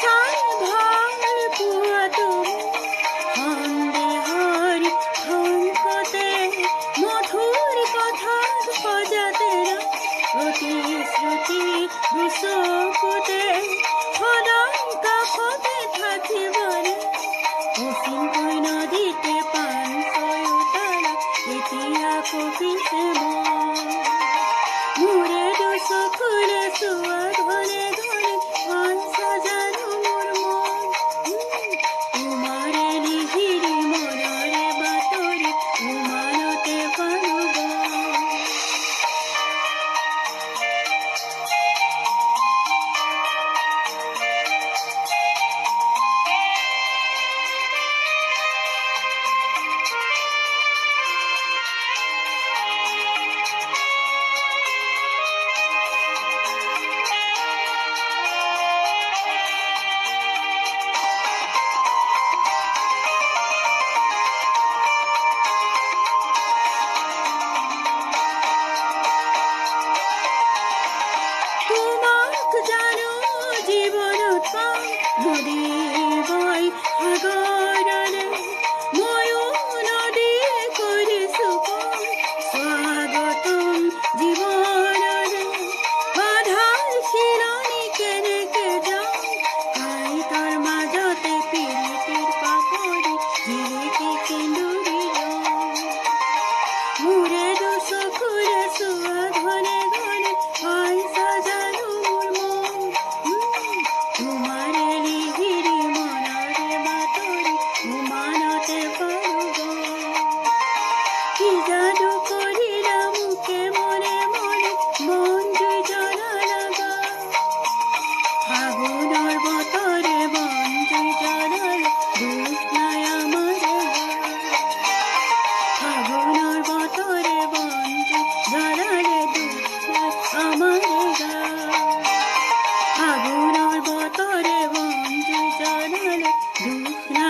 চাই ভাল পোৱাটো সন্দেহৰ সংকটে মধুৰ কথাত সজাতে প্ৰতিশ্ৰুতি দুচকুতে সদায় কাষতে থাকিবনে অচিনকৈ নদীতে পান চয়োতাৰা এতিয়া কপিছে মোৰে দুচকুৰে চোৱা ঘৰে ঘৰে মন সজানো মোৰ মন তোমাৰে লিহিৰি মনৰে বাতৰি উমানতে পালোগ নদী বৈ সাগৰলে ময়ো নদী কৰিছো স্বাগতম জীৱনলে বাধাৰ শিৰণি কেনেকে যাওঁ কাঁইটৰ মাজতে পিৰিতিৰ পাপৰি জিলিকি সেন্দুৰী মোৰে দুচকুৰে চোৱা ঘনে ঘনে হয় সজানো মোৰ মন তোমাৰে লিহিৰি মনৰে বাতৰি উমানতে পালোগ কি যাদু কৰিলা মোকে মনে মনে মন জুই জ্বলালাগা ফাগুনৰ বতৰে বন জুই জ্বলালে দুখ নাই আমাৰে ফাগুনৰ বতৰে বন জুই জ্বলালে দুখ নাই আমাৰে ফাগুনৰ বতৰে বন জুই জ্বলালে দুখ নাই